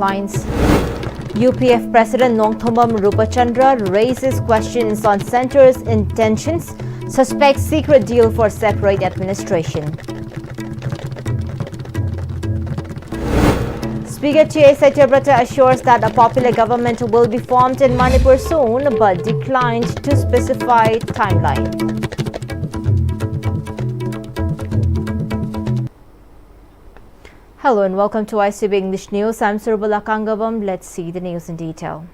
headlines. UPF President Nongthombam Rupachandra raises questions on centre's intentions, suspects secret deal for separate administration. Speaker T.A. Satyavrata assures that a popular government will be formed in Manipur soon, but declined to specify timeline. Hello and welcome to ICB English News. I'm Surbala Kangabam. Let's see the news in detail.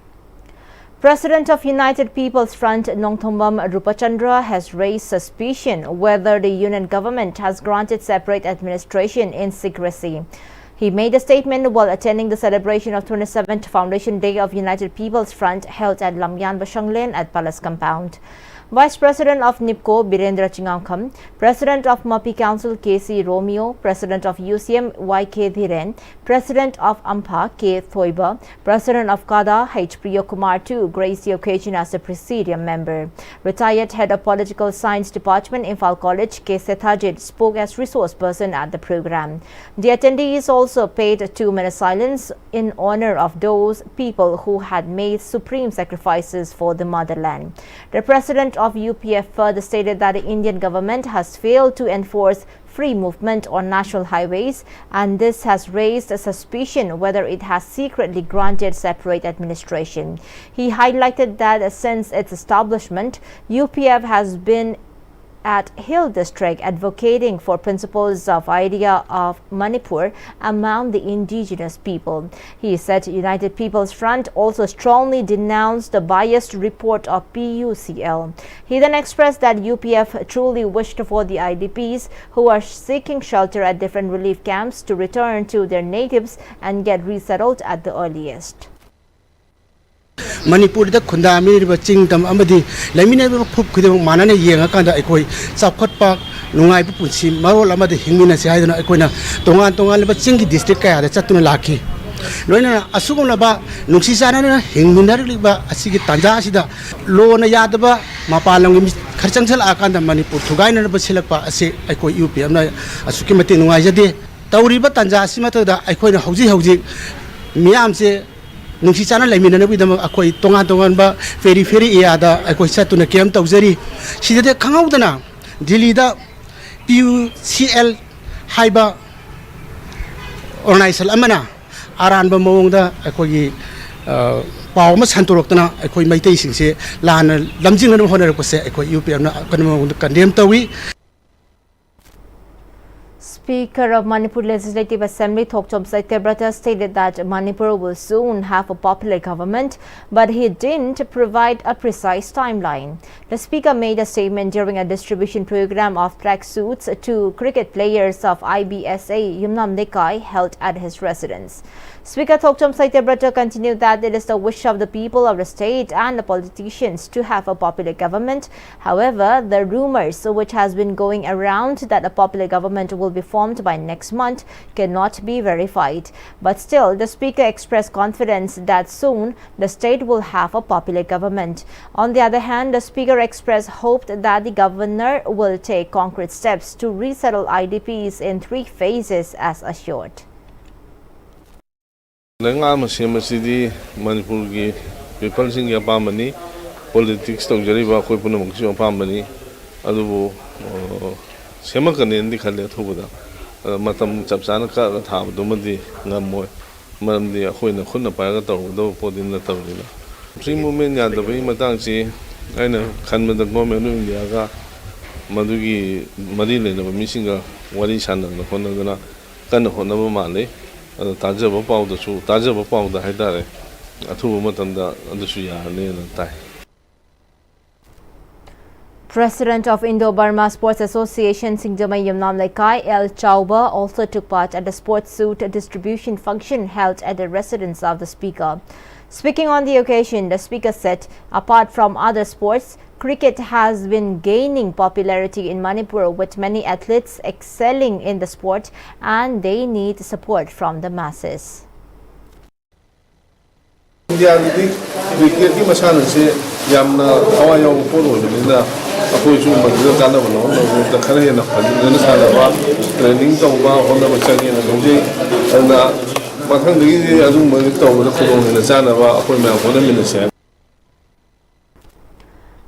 President of United People's Front Nongthombam Rupachandra has raised suspicion whether the union government has granted separate administration in secrecy. He made a statement while attending the celebration of 27th Foundation Day of United People's Front held at Lamyan Bashanglen at Palace Compound. Vice President of NIPCO Birendra Chingamkham, President of MAPI Council KC Romeo, President of UCM YK Dhiren, President of AMPA K Thoiba, President of KADA H Priya Kumar too graced the occasion as a presidium member. Retired Head of Political Science Department Imphal College K Sethajit spoke as resource person at the program. The attendees also paid a 2-minute silence in honor of those people who had made supreme sacrifices for the motherland. The President of UPF further stated that the Indian government has failed to enforce free movement on national highways, and this has raised a suspicion whether it has secretly granted separate administration. He highlighted that since its establishment, UPF has been at Hill District advocating for principles of idea of Manipur among the indigenous people. He said United People's Front also strongly denounced the biased report of PUCL. He then expressed that UPF truly wished for the IDPs who are seeking shelter at different relief camps to return to their natives and get resettled at the earliest. Manipur da khunda mi riba chingdam amadi lamina ba phup khidam manana yenga kanda ekoi chapkhat pak nungai bu punsi marol amadi hingmina se haidana ekoina tongan ba chingi district kaya da chatuna lakhi loina asugona ba nungsi sana na hingmina riba asigi tanja asida lo na yadaba mapalang mi kharchang sal akanda Manipur thugaina ba silakpa ase ekoi UPM na asuki mate nungai jade tawriba tanja asimata da ekoina hauji miyam se nungsi chana laimina na bidam akoi tongan ba feri iya da akoi satuna kem tawjari sidade khangaudana Delhi da PUCL haiba organization amana aran ba mawong da akoi paw ma santorokna akoi maitai singse lana lamjing na honar ko se akoi UPM na kanmo kandem tawi. Speaker of Manipur Legislative Assembly Thokchom Satyavrata stated that Manipur will soon have a popular government, but he didn't provide a precise timeline. The speaker made a statement during a distribution program of tracksuits to cricket players of IBSA Yumnam Nikai held at his residence. Speaker Thokchom Satyavrata continued that it is the wish of the people of the state and the politicians to have a popular government. However, the rumors which has been going around that a popular government will be formed by next month cannot be verified. But still, the speaker expressed confidence that soon the state will have a popular government. On the other hand, the speaker expressed hope that the governor will take concrete steps to resettle IDPs in 3 phases as assured. Manipur ki people sing ya pamani politics tong jari ba koi punam ki pamani adubu sema kanen di khale thobuda matam chapsana ka tha dumadi ngamoy maramdi akhoi na khunna pa ga taw do podin na tawrila free movement ya da bai matang si aina khanma da government nu india ga madugi mari le na misinga wari sanna na khonna na kan honna ba male tajaba pawda chu tajaba pawda haidare athubu matanda andusu ya ne na tai. President of Indo-Burma Sports Association Singdamai Yumnam Laikai L. Chauba also took part at the sports suit distribution function held at the residence of the speaker. Speaking on the occasion, the speaker said, apart from other sports, cricket has been gaining popularity in Manipur with many athletes excelling in the sport, and they need support from the masses. India cricket ki masana se yamna awaya polo na akoi chu madra kana bano ta khare na khana sala ba training to ba honda bachani na dongje na ꯃꯊꯪꯗꯒꯤꯗꯤ ꯑꯗꯨꯒꯨꯝꯕ ꯇꯧꯕꯗ ꯈꯨꯗꯣꯡ ꯍꯦꯟꯅ ꯆꯥꯅꯕ ꯑꯩꯈꯣꯏ ꯃꯌꯥꯝ ꯍꯣꯠꯅꯃꯤꯟꯅꯁꯦ.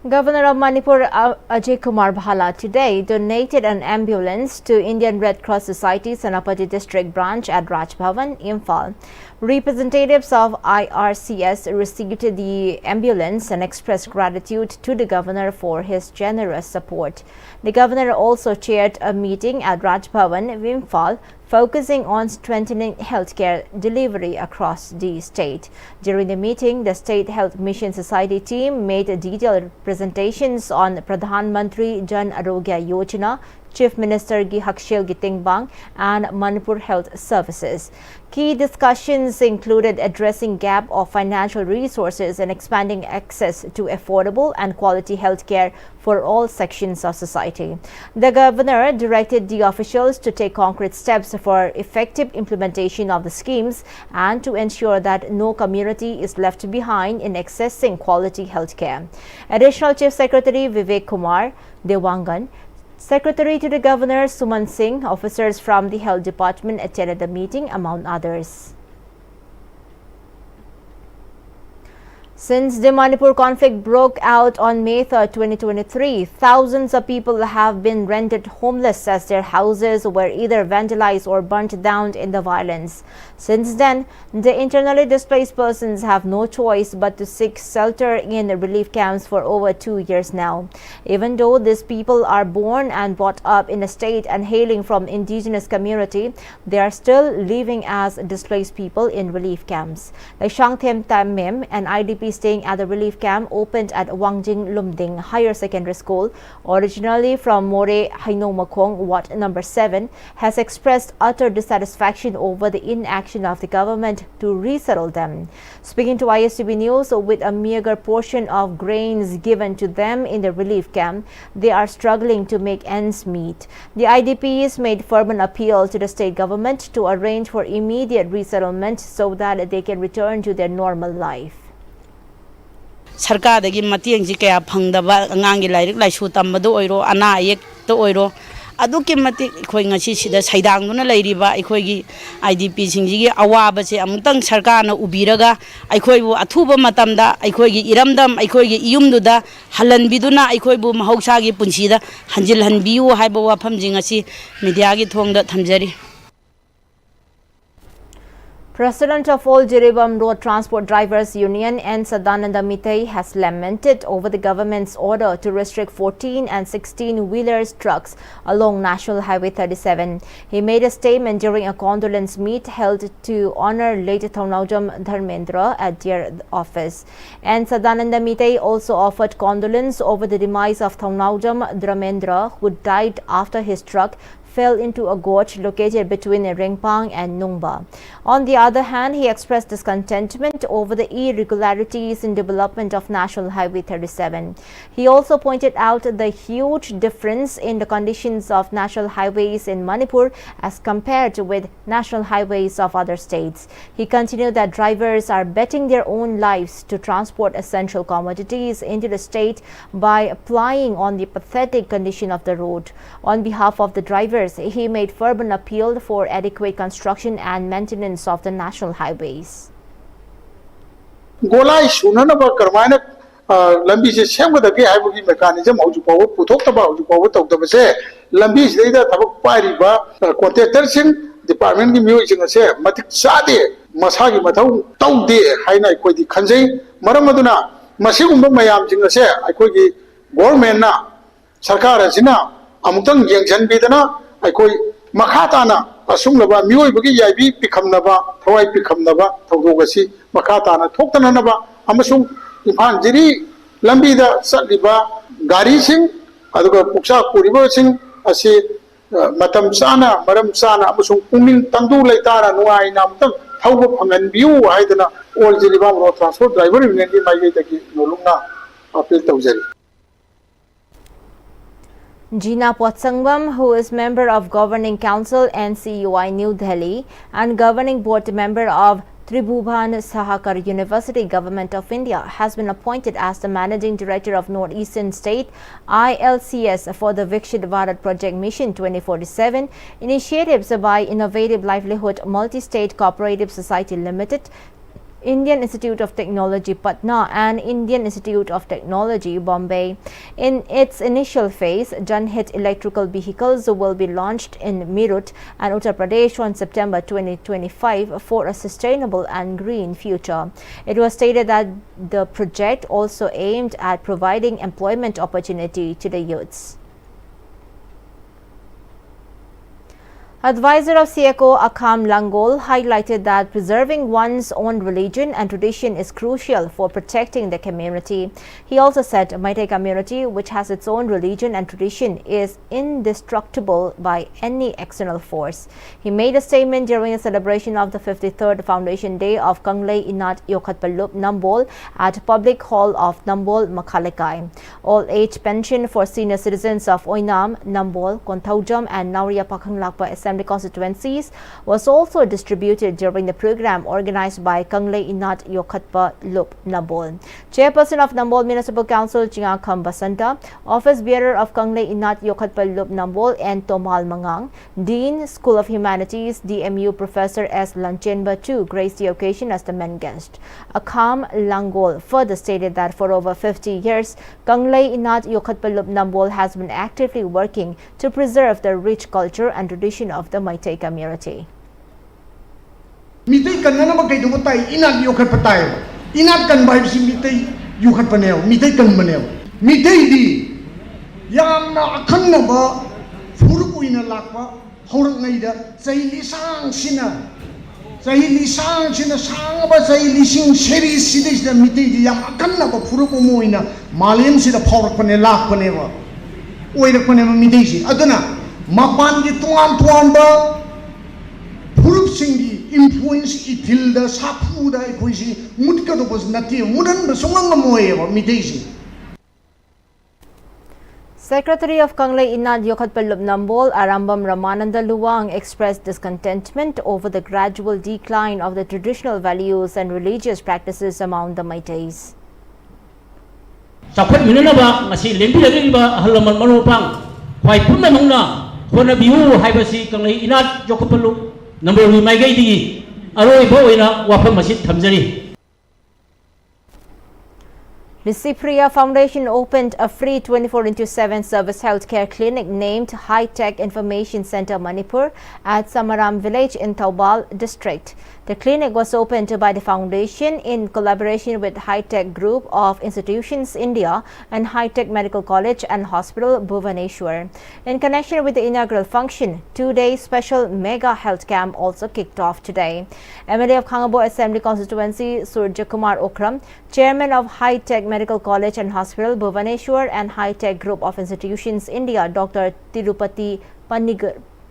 Governor of Manipur Ajay Kumar Bhala today donated an ambulance to Indian Red Cross Society Senapati District Branch at Raj Bhavan, Imphal. Representatives of IRCS received the ambulance and expressed gratitude to the governor for his generous support. The governor also chaired a meeting at Raj Bhavan, Imphal, focusing on strengthening healthcare delivery across the state. During the meeting, the State Health Mission Society team made detailed presentations on Pradhan Mantri Jan Arogya Yojana, Chief Minister Gi Hakshil Gitingbang, and Manipur Health Services. Key discussions included addressing gap of financial resources and expanding access to affordable and quality healthcare for all sections of society. The governor directed the officials to take concrete steps for effective implementation of the schemes and to ensure that no community is left behind in accessing quality healthcare. Additional Chief Secretary Vivek Kumar Dewangan, Secretary to the Governor Suman Singh, officers from the Health Department attended the meeting, among others. Since the Manipur conflict broke out on May 3, 2023, thousands of people have been rendered homeless as their houses were either vandalized or burnt down in the violence. Since then, the internally displaced persons have no choice but to seek shelter in relief camps for over 2 years now. Even though these people are born and brought up in a state and hailing from indigenous community, they are still living as displaced people in relief camps. Like Shangthem Tammim, an IDP staying at the relief camp opened at Wangjing Lumding Higher Secondary School, originally from More Hainomakong, Ward number 7, has expressed utter dissatisfaction over the inaction of the government to resettle them. Speaking to ISTV News, with a meager portion of grains given to them in the relief camp, they are struggling to make ends meet. The IDPs made fervent appeal to the state government to arrange for immediate resettlement so that they can return to their normal life. सरकार मतेंग क्या फंगदब आंगांगी like लाइसु तंबदो ओइरो अना अयेक तो ओइरो अदुके मते अखोय ngasi sida saidangduna leiriba अखोयगी IDP सिंगजी अवाबसे अमुतंग सरकारना उबिरगा अखोयबु अथुबा मतमदा अखोयगी इरमदम अखोयगी इयुमदुदा हलनबिदुना अखोयबु महौसागी पुंसीदा हंजिलहनबियु हाइबा वाफम जिंगसी मीडियागी थोंगदा थमजरी. President of All Jiribam Road Transport Drivers Union N. Sadananda Mitay has lamented over the government's order to restrict 14 and 16-wheelers trucks along National Highway 37. He made a statement during a condolence meet held to honor late Thaunawjam Dharmendra at their office. N. Sadananda Mitay also offered condolence over the demise of Thaunawjam Dharmendra, who died after his truck fell into a gorge located between Ringpang and Nungba. On the other hand, he expressed discontentment over the irregularities in development of National Highway 37. He also pointed out the huge difference in the conditions of national highways in Manipur as compared with national highways of other states. He continued that drivers are betting their own lives to transport essential commodities into the state by applying on the pathetic condition of the road. On behalf of the drivers, he made fervent appeal for adequate construction and maintenance of the national highways. Golai sunanaba karmaina lambi se semgadagi haibugi mechanism haujupawa puthokaba haujupawa tawdabase lambi sidaida thabak pairiba contractor sing department gi miyoi sing ase matik sade masagi mathau tawde haina ikoi khanjai maram aduna masigumba mayam sing ase ikoi gi government na sarkar asina amutang yengjan bidana ikoi makhatana asumlaba miyoi bagi yaibi pikhamnaba thawai pikhamnaba thawdogasi makhatana thoktananaba amasung imphal jiri lambida satliba gari sing aduga puksa puriba sing asi matam sana maram sana amasung pungning tangdu laitara nuai namtang thawba phangan biu haidana all jiliba road transport driver union gi mai taki nolungna appeal tawjari. Jeena Potsangam, who is member of Governing Council NCUI New Delhi and Governing Board member of Tribhuvan Sahakar University, Government of India, has been appointed as the Managing Director of Northeastern State ILCS for the Vikshit Bharat Project Mission 2047, initiatives by Innovative Livelihood Multi-State Cooperative Society Limited, Indian Institute of Technology Patna and Indian Institute of Technology Bombay. In its initial phase, Janhit electrical vehicles will be launched in Meerut and Uttar Pradesh on September 2025 for a sustainable and green future. It was stated that the project also aimed at providing employment opportunity to the youths. Advisor of CIECO Akham Langol highlighted that preserving one's own religion and tradition is crucial for protecting the community. He also said Meitei community, which has its own religion and tradition, is indestructible by any external force. He made a statement during a celebration of the 53rd Foundation Day of Kanglei Inat Yokhatpalup Nambol at Public Hall of Nambol, Makhalekai. All-age pension for senior citizens of Oinam, Nambol, Konthaujam and Nauria Pakhanglakpa Assembly constituencies was also distributed during the program organized by Kanglei Inat Yokhatpa Lup Nambol. Chairperson of Nambol Municipal Council Chingakham Basanta, Office Bearer of Kanglei Inat Yokhatpa Lup Nambol and Tomal Mangang, Dean, School of Humanities, DMU Professor S. Lanchenba too graced the occasion as the main guest. Akham Langol further stated that for over 50 years, Kanglei Inat Yokhatpa Lup Nambol has been actively working to preserve the rich culture and tradition of the Meitei community. Mitei kan nana makai dong tai inat yokhat patai inat kan bai si mitei yokhat panel mitei kan manel mitei di yam na akhan na ba furu puina lakpa horang ngai da chai li sang sina sang ba chai li sing seri sidis da mitei di yam akhan na ba furu pu moina malem si da phaurak panel lak panel ba oirak panel mitei si aduna mapan di tuan ba furup singi influence itil da sapu da ikoisi mutka do bos nati mudan ba songang moye ba mitesi. Secretary of Kanglei Inat Yokhatpa Lup Nambol Arambam Ramananda Luwang expressed discontentment over the gradual decline of the traditional values and religious practices among the Meiteis. Sakhat minanaba ngasi lempi lagriba halaman manupang khwai punna mangna Kona bihu haibasi Kanglei Inat Yokhatpa Lup Nambol wi maigai digi aroi bo oina wafam masit thamjari. The Cypria Foundation opened a free 24/7 service healthcare clinic named High Tech Information Center Manipur at Samaram village in Taubal district. The clinic was opened by the foundation in collaboration with High Tech Group of Institutions India and High Tech Medical College and Hospital Bhubaneswar. In connection with the inaugural function, 2-day special mega health camp also kicked off today. MLA of Khangabo Assembly Constituency Surya Kumar Okram, Chairman of High Tech Medical College and Hospital Bhubaneswar and High Tech Group of Institutions India, Dr. Tirupati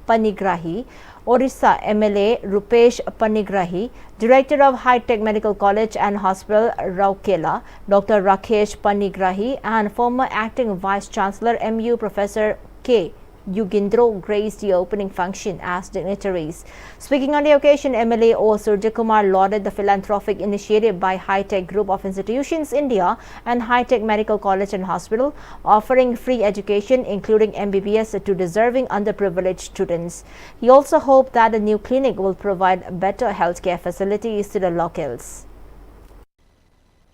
Panigrahi, Orissa MLA Rupesh Panigrahi, Director of High Tech Medical College and Hospital Raukela, Dr. Rakesh Panigrahi, and former Acting Vice Chancellor MU Professor K. Yugindro graced the opening function as dignitaries. Speaking on the occasion, MLA O. Surya Kumar lauded the philanthropic initiative by High Tech Group of Institutions India and High Tech Medical College and Hospital, offering free education including MBBS to deserving underprivileged students. He also hoped that the new clinic will provide better healthcare facilities to the locals.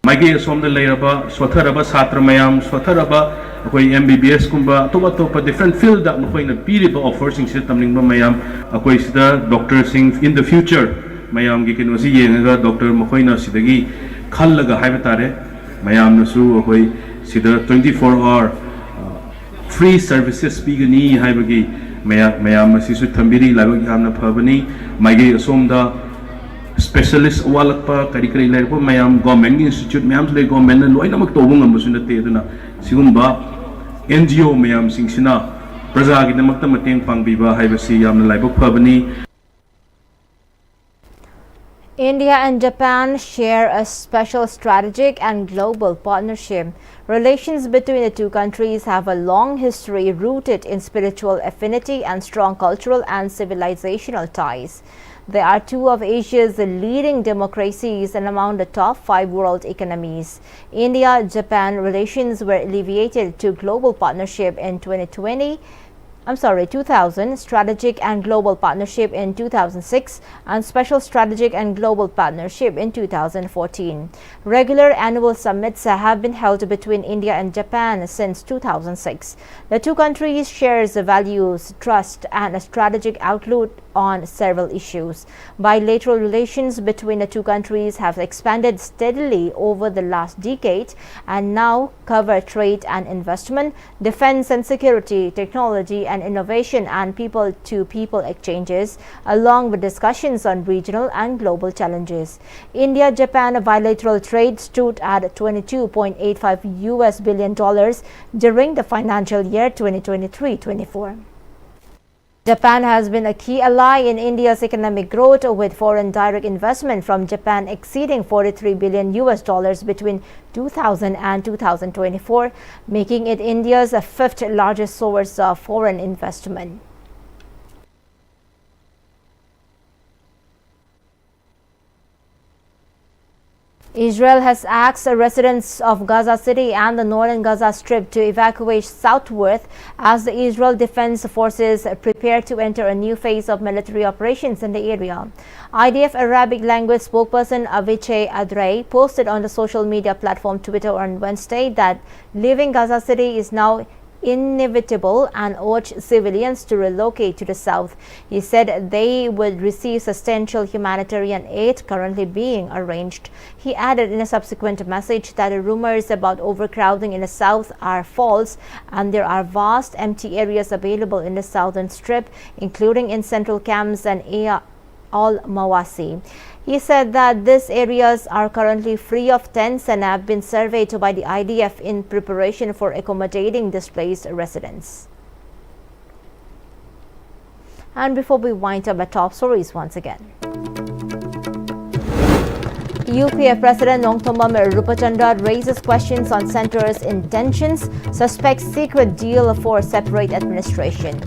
Magi som the layaba swatharaba satra mayam swatharaba akoi MBBS kumba topa different field da makoi na piri ba offers sing system ning ba mayam akoi sida doctor sing in the future mayam gi kino si yenga doctor makoi na sidagi khallaga haiba tare mayam na su akoi sida 24-hour free services pigani haiba gi mayam si su thambiri laba gi amna phabani magi som da specialist walakpa kari lai po mayam government institute mayam le government na loina mak tobung am busuna te duna sigumba NGO mayam singsina praja gi namak ta mateng pangbiba haibasi yamna laibok phabani. India and Japan share a special strategic and global partnership. Relations between the two countries have a long history rooted in spiritual affinity and strong cultural and civilizational ties. They are two of Asia's leading democracies and among the top 5 world economies. India-Japan relations were elevated to global partnership in 2000, strategic and global partnership in 2006, and special strategic and global partnership in 2014. Regular annual summits have been held between India and Japan since 2006. The two countries share values, trust, and a strategic outlook on several issues. Bilateral relations between the two countries have expanded steadily over the last decade and now cover trade and investment, defense and security, technology and innovation, and people-to-people exchanges, along with discussions on regional and global challenges. India-Japan bilateral trade stood at $22.85 billion during the financial year 2023-24. Japan has been a key ally in India's economic growth, with foreign direct investment from Japan exceeding $43 billion between 2000 and 2024, making it India's fifth largest source of foreign investment. Israel has asked residents of Gaza City and the northern Gaza Strip to evacuate southward as the Israel Defense Forces prepare to enter a new phase of military operations in the area. IDF Arabic language spokesperson Avichai Adrei posted on the social media platform Twitter on Wednesday that leaving Gaza City is now inevitable and urged civilians to relocate to the south. He said they would receive substantial humanitarian aid currently being arranged. He added in a subsequent message that the rumors about overcrowding in the south are false and there are vast empty areas available in the southern strip, including in central camps and al-Mawasi. He said that these areas are currently free of tents and have been surveyed by the IDF in preparation for accommodating displaced residents. And before we wind up, our top stories once again. UPF President Nongthombam Rupachandra raises questions on centre's intentions, suspects secret deal for separate administration.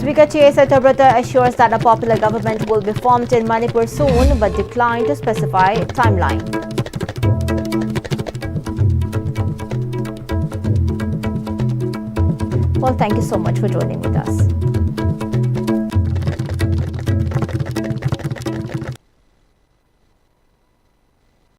Speaker T.S. Tabrata assures that a popular government will be formed in Manipur soon, but declined to specify timeline. Well, thank you so much for joining with us.